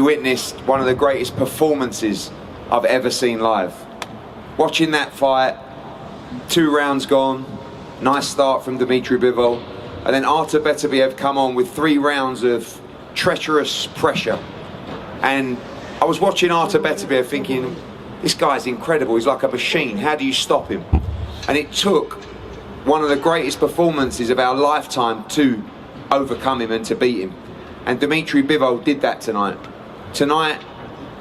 we witnessed one of the greatest performances I've ever seen live. Watching that fight, 2 rounds gone, nice start from Dmitry Bivol, and then Artur Beterbiev come on with 3 rounds of treacherous pressure. And I was watching Artur Beterbiev thinking, this guy's incredible, he's like a machine, how do you stop him? And it took one of the greatest performances of our lifetime to overcome him and to beat him. And Dmitry Bivol did that tonight. Tonight,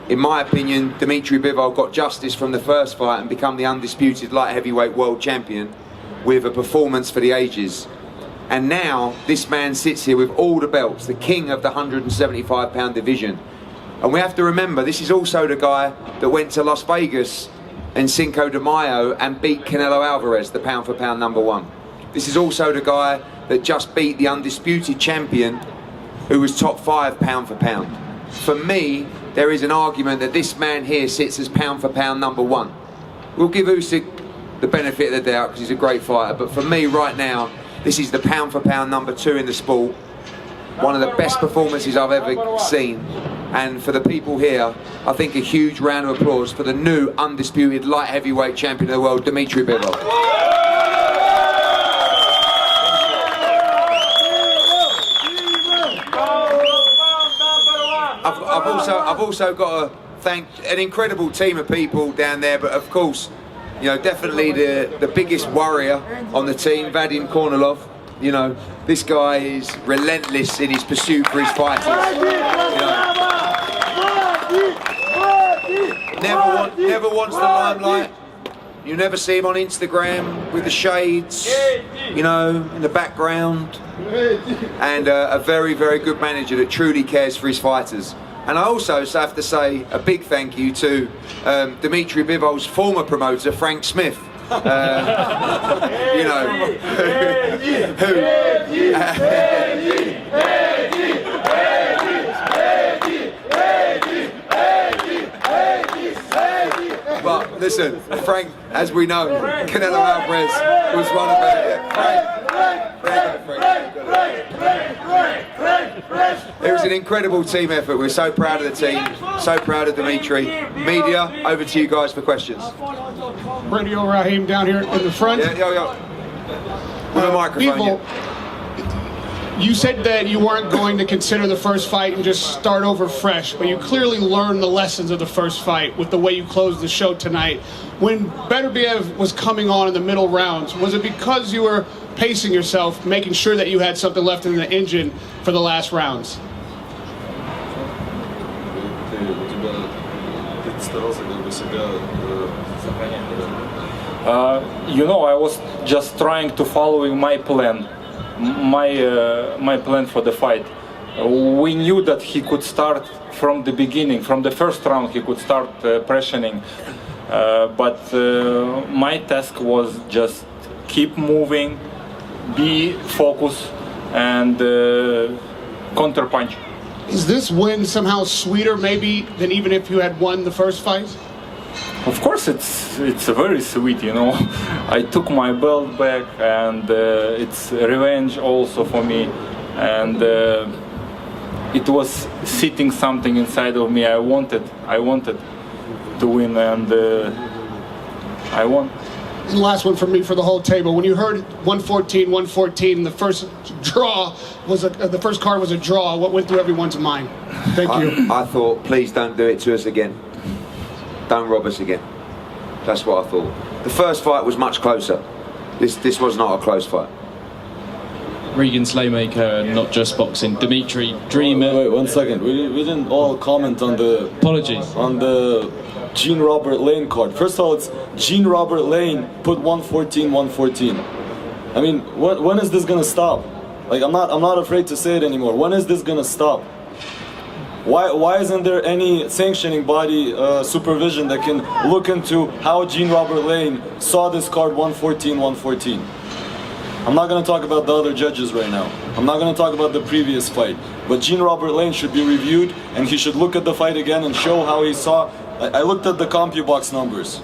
in my opinion, Dmitry Bivol got justice from the first fight and become the undisputed light heavyweight world champion with a performance for the ages. And now, this man sits here with all the belts, the king of the 175-pound division. And we have to remember, this is also the guy that went to Las Vegas and Cinco de Mayo and beat Canelo Alvarez, the pound-for-pound #1. This is also the guy that just beat the undisputed champion who was top 5 pound-for-pound. For me, there is an argument that this man here sits as pound-for-pound #1. We'll give Usyk the benefit of the doubt because he's a great fighter, but for me right now, this is the pound-for-pound #2 in the sport. One of the best performances I've ever seen. And for the people here, I think a huge round of applause for the new undisputed light heavyweight champion of the world, Dmitry Bivol. I've also got to thank an incredible team of people down there, but of course, you know, definitely the biggest warrior on the team, Vadim Kornilov. You know, this guy is relentless in his pursuit for his fighters. You know, never wants the limelight. You never see him on Instagram with the shades, you know, in the background. And a very, very good manager that truly cares for his fighters. And I also have to say a big thank you to Dmitry Bivol's former promoter, Frank Smith. You know, but listen, Frank, as we know, Canelo Alvarez was one of It was an incredible team effort. We're so proud of the team, so proud of Dmitry. Media, over to you guys for questions. Radio Raheem down here in the front. Yeah. With a microphone. Bivol, you said that you weren't going to consider the first fight and just start over fresh, but you clearly learned the lessons of the first fight with the way you closed the show tonight. When Beterbiev was coming on in the middle rounds, was it because you were pacing yourself, making sure that you had something left in the engine for the last rounds? You know, I was just trying to following my plan, my plan for the fight. We knew that he could start from the beginning, from the first round he could start pressuring, but my task was just keep moving, be focused, and counter punch. Is this win somehow sweeter maybe than even if you had won the first fight? Of course, it's very sweet, you know. I took my belt back, and it's revenge also for me, and it was sitting something inside of me. I wanted to win, and I won. And last one for me for the whole table. When you heard 114, the first draw was the first card was a draw. What went through everyone's mind? Thank you. I thought, please don't do it to us again. Don't rob us again. That's what I thought. The first fight was much closer. This was not a close fight. Regan Slaymaker, not just boxing. Dmitry, dreamer. Wait, 1 second. We didn't all comment on the... Apologies. On the Jean Robert Lane card. First of all, it's Jean Robert Lane put 114. I mean, when is this gonna stop? Like, I'm not afraid to say it anymore. When is this gonna stop? Why isn't there any sanctioning body supervision that can look into how Jean Robert Lane saw this card 114? I'm not going to talk about the other judges right now. I'm not going to talk about the previous fight. But Jean Robert Lane should be reviewed, and he should look at the fight again and show how he saw. I looked at the CompuBox numbers.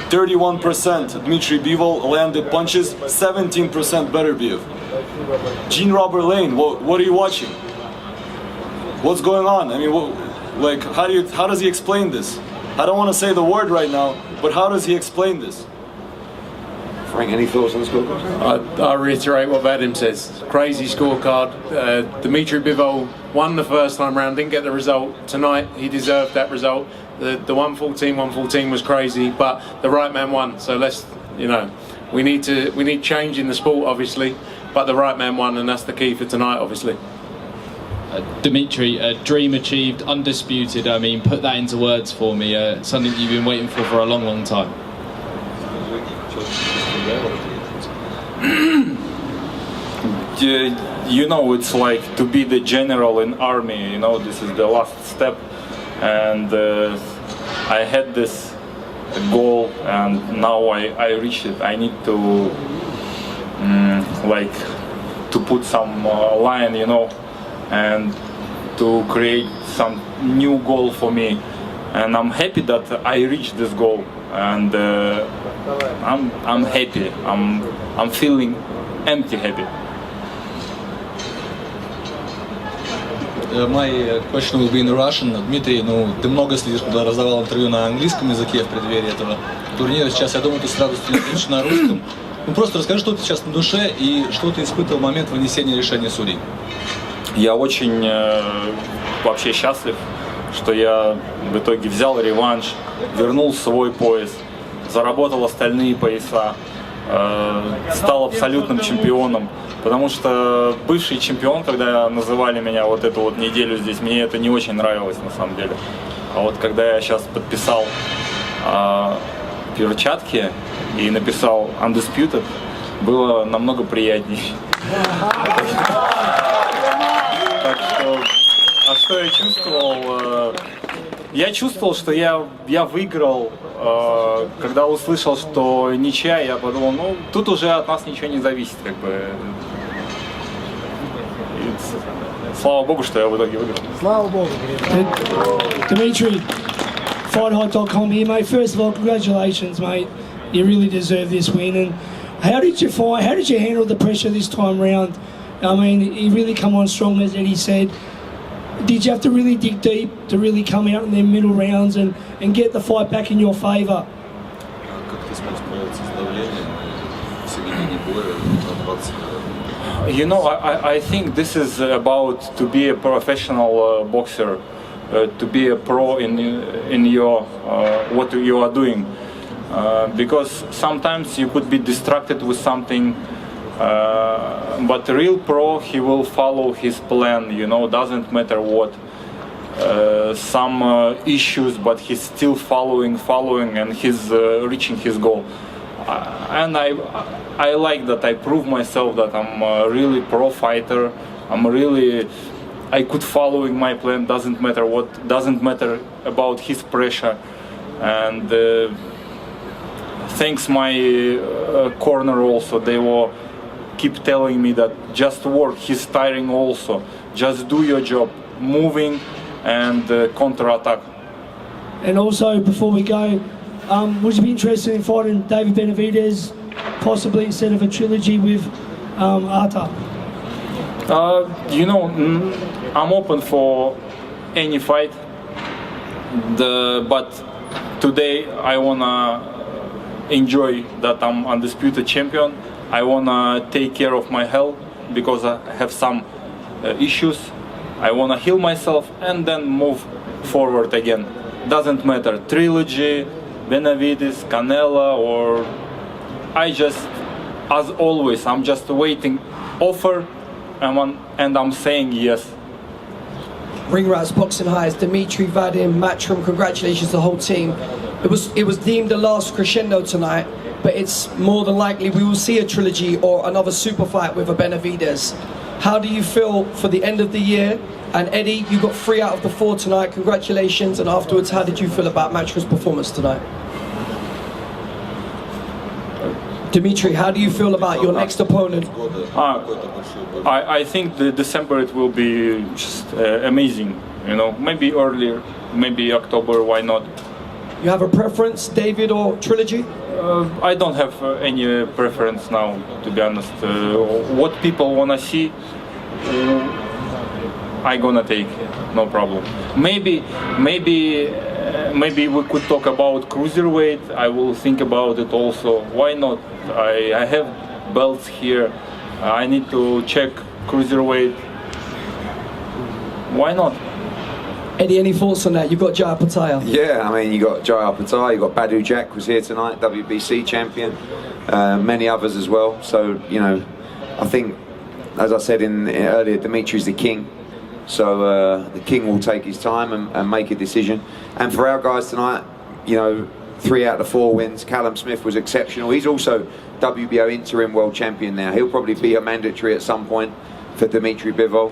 31% Dmitry Bivol landed punches, 17% Beterbiev. Jean Robert Lane, what are you watching? What's going on? I mean, like, how does he explain this? I don't want to say the word right now, but how does he explain this? Frank, any thoughts on the scorecard? I reiterate what Vadim says. Crazy scorecard. Dmitry Bivol won the first time round, didn't get the result. Tonight, he deserved that result. The 114 was crazy, but the right man won. So let's, we need change in the sport, obviously, but the right man won, and that's the key for tonight, obviously. Dmitry, a dream achieved, undisputed. I mean, put that into words for me. Something you've been waiting for a long, long time. It's like to be the general in army. This is the last step, and I had this goal, and now I reached it. I need to to put some line, and to create some new goal for me. And I'm happy that I reached this goal, and I'm happy. I'm feeling empty happy. My question will be in Russian. Дмитрий, ты много следишь, когда раздавал интервью на английском языке в преддверии этого турнира. Сейчас, я думаю, ты с радостью ответишь на русском. Просто расскажи, что ты сейчас на душе и что ты испытывал в момент вынесения решения судей. Я очень вообще счастлив, что я в итоге взял реванш, вернул свой пояс, заработал остальные пояса, стал абсолютным чемпионом. Потому что бывший чемпион, когда называли меня вот эту вот неделю здесь, мне это не очень нравилось на самом деле. А вот когда я сейчас подписал перчатки и написал Undisputed, было намного приятнее. Так что, что я чувствовал? Я чувствовал, что я выиграл. Когда услышал, что ничья, я подумал, тут уже от нас ничего не зависит, как бы. Слава богу, что я в итоге выиграл. Слава богу. Dmitry, FightHot.com here, mate. First of all, congratulations, mate. You really deserve this win. And how did you handle the pressure this time round? I mean, you really come on strong, as Eddie said. Did you have to really dig deep to really come out in the middle rounds and get the fight back in your favour? I think this is about to be a professional boxer, to be a pro in your what you are doing, because sometimes you could be distracted with something. But the real pro, he will follow his plan, doesn't matter what, some issues, but he's still following, and he's reaching his goal. And I like that. I prove myself that I'm a really pro fighter. I could following my plan, doesn't matter what, doesn't matter about his pressure. And thanks my corner also, they were keep telling me that just work, he's tiring also, just do your job, moving and counter-attack. And also, before we go, would you be interested in fighting David Benavidez, possibly instead of a trilogy with Artur? I'm open for any fight, but today I wanna enjoy that I'm undisputed champion. I wanna take care of my health because I have some issues. I wanna heal myself and then move forward again. Doesn't matter, trilogy, Benavidez, Canelo, or I just, as always, I'm just waiting offer, and I'm saying yes. Ring Rats Boxing Highs, Dmitry, Vadim, Matchroom, congratulations to the whole team. It was deemed the last crescendo tonight, but it's more than likely we will see a trilogy or another super fight with a Benavidez. How do you feel for the end of the year? And Eddie, you got 3 out of the 4 tonight, congratulations. And afterwards, how did you feel about Matchroom's performance tonight? Dmitry, how do you feel about your next opponent? I think the December it will be just amazing. Maybe earlier, maybe October, why not? You have a preference, David or trilogy? I don't have any preference now, to be honest. What people wanna see, I gonna take. no problem. Maybe we could talk about cruiserweight. I will think about it also. Why not? I have belts here. I need to check cruiserweight. Why not? Eddie, any thoughts on that? You've got Jai Pattaya. Yeah, I mean, you got Jai Pattaya, you got Badu Jack was here tonight, WBC champion, many others as well. So, you know, I think, as I said earlier, Dimitri's the king. So the king will take his time and make a decision. And for our guys tonight, you know, 3 out of 4 wins. Callum Smith was exceptional. He's also WBO interim world champion now. He'll probably be a mandatory at some point for Dmitry Bivol.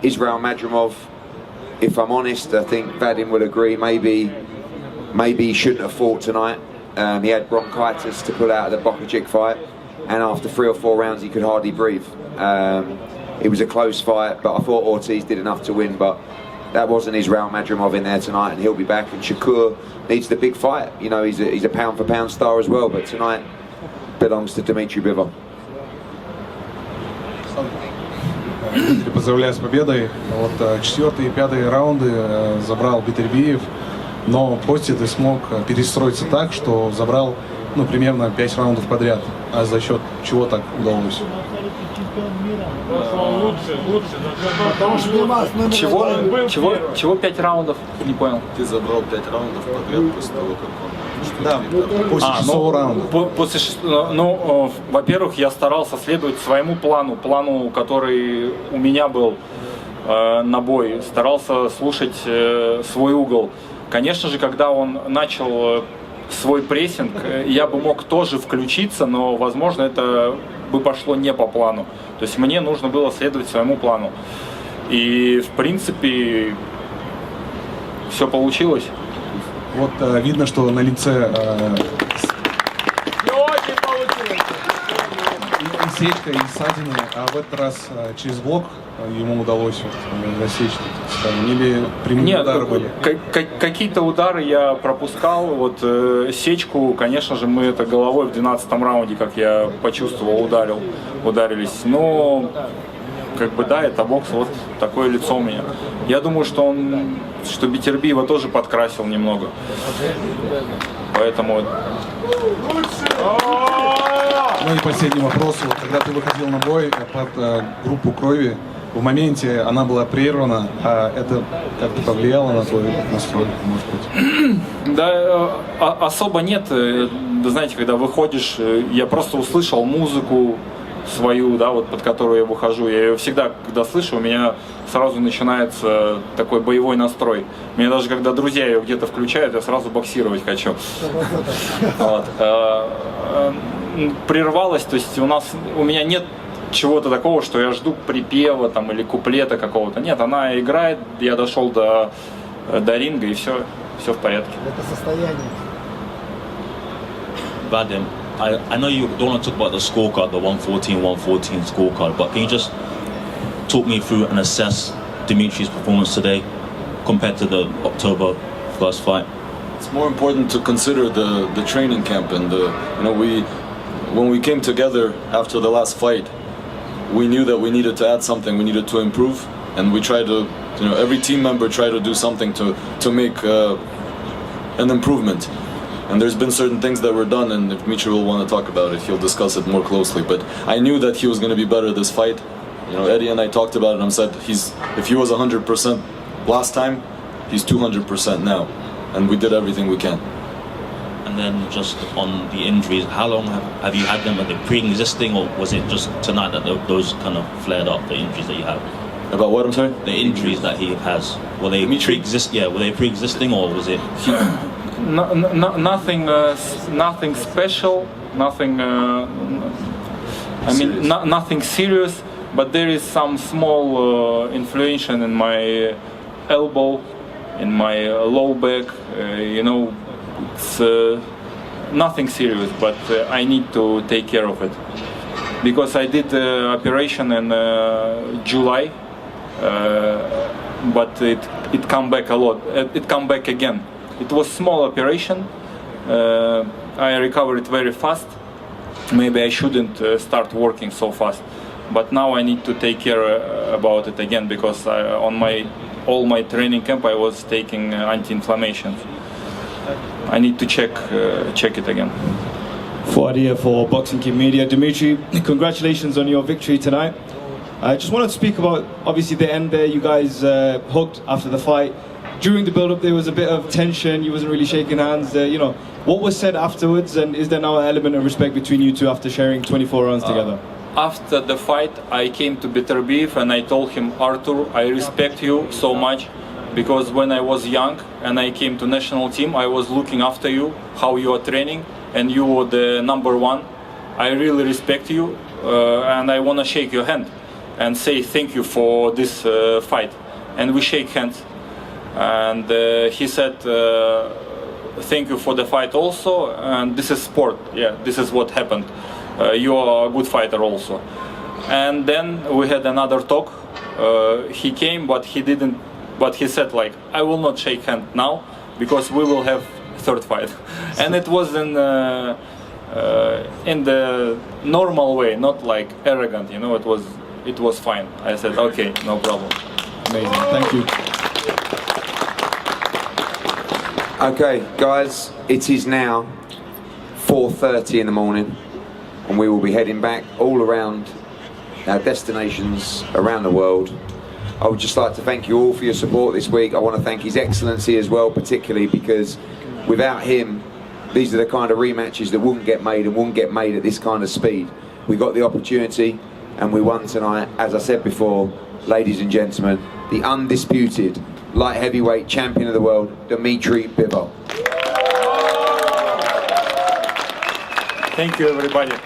Israel Madrimov, if I'm honest, I think Vadim will agree. Maybe he shouldn't have fought tonight. He had bronchitis to pull out of the Bokajic fight, and after 3 or 4 rounds, he could hardly breathe. It was a close fight, but I thought Ortiz did enough to win. But that wasn't Israel Madrimov in there tonight, and he'll be back. And Shakur needs the big fight. You know, he's a pound for pound star as well. But tonight belongs to Dmitry Bivol. Поздравляю с победой. Вот 4-й и 5-й раунды забрал Бетербиев, но после ты смог перестроиться так, что забрал, ну, примерно 5 раундов подряд. А за счет чего так удалось? Чего 5 раундов? Не понял. Ты забрал 5 раундов подряд после того, как он... Да, после 6-го раунда. Во-первых, я старался следовать своему плану, который у меня был на бой. Старался слушать свой угол. Конечно же, когда он начал свой прессинг, я бы мог тоже включиться, но, возможно, это бы пошло не по плану. То есть мне нужно было следовать своему плану. И, в принципе, все получилось. Вот видно, что на лице и сечка, и ссадины, а в этот раз через блок ему удалось засечь, скажем, или прямые удары были? Какие-то удары я пропускал. Вот сечку, конечно же, мы это головой в 12-м раунде, как я почувствовал, ударились. Но, как бы, да, это бокс, вот такое лицо у меня. Я думаю, что Бетербиева тоже подкрасил немного. Поэтому... Ну и последний вопрос. Вот, когда ты выходил на бой под группу крови, в моменте она была прервана, а это как-то повлияло на твой настрой, может быть? Да, особо нет. Знаете, когда выходишь, я просто услышал музыку свою, да, вот под которую я выхожу. Я ее всегда, когда слышу, у меня сразу начинается такой боевой настрой. Мне даже когда друзья ее где-то включают, я сразу боксировать хочу. Вот. Прервалась, то есть у меня нет чего-то такого, что я жду припева там или куплета какого-то. Нет, она играет, я дошел до ринга, и все в порядке. Это состояние. Vadim, I know you don't want to talk about the scorecard, the 114-114 scorecard, but can you just talk me through and assess Dimitri's performance today compared to the October 1st fight? It's more important to consider the training camp and when we came together after the last fight, we knew that we needed to add something, we needed to improve, and we tried to, every team member tried to do something to make an improvement. And there's been certain things that were done, and if Dmitry will want to talk about it, he'll discuss it more closely. But I knew that he was going to be better this fight. Eddie and I talked about it and said if he was 100% last time, he's 200% now. And we did everything we can. And then just on the injuries, how long have you had them? Are they pre-existing, or was it just tonight that those kind of flared up, the injuries that you have? About what, I'm sorry? The injuries that he has. Were they pre-existing, or was it... Nothing special, nothing. Nothing serious. But there is some small inflammation in my elbow, in my low back. It's nothing serious, but I need to take care of it because I did the operation in July, but it come back a lot. It come back again. It was small operation. I recovered very fast. Maybe I shouldn't start working so fast, but now I need to take care about it again because on my all my training camp I was taking anti-inflammation. I need to check it again. Fuad here for Boxing Kid Media. Dmitry, congratulations on your victory tonight. I just wanted to speak about, obviously, the end there. You guys hugged after the fight. During the build-up, there was a bit of tension. You wasn't really shaking hands. What was said afterwards, and is there now an element of respect between you two after sharing 24 rounds together? After the fight, I came to Beterbiev and I told him, Artur, I respect you so much, because when I was young and I came to national team, I was looking after you, how you are training, and you were the #1. I really respect you, and I want to shake your hand and say thank you for this fight. And we shake hands. And he said, thank you for the fight also, and this is sport. Yeah, this is what happened. You are a good fighter also. And then we had another talk. He came, but he didn't. But he said, like, I will not shake hand now because we will have third fight. And it was in the normal way, not like arrogant. It was fine. I said, okay, no problem. Amazing. Thank you. Okay, guys, it is now 4:30 in the morning, and we will be heading back all around our destinations around the world. I would just like to thank you all for your support this week. I want to thank His Excellency as well, particularly because without him, these are the kind of rematches that wouldn't get made and wouldn't get made at this kind of speed. We got the opportunity and we won tonight. As I said before, ladies and gentlemen, the undisputed light heavyweight champion of the world, Dmitry Bivol. Thank you, everybody.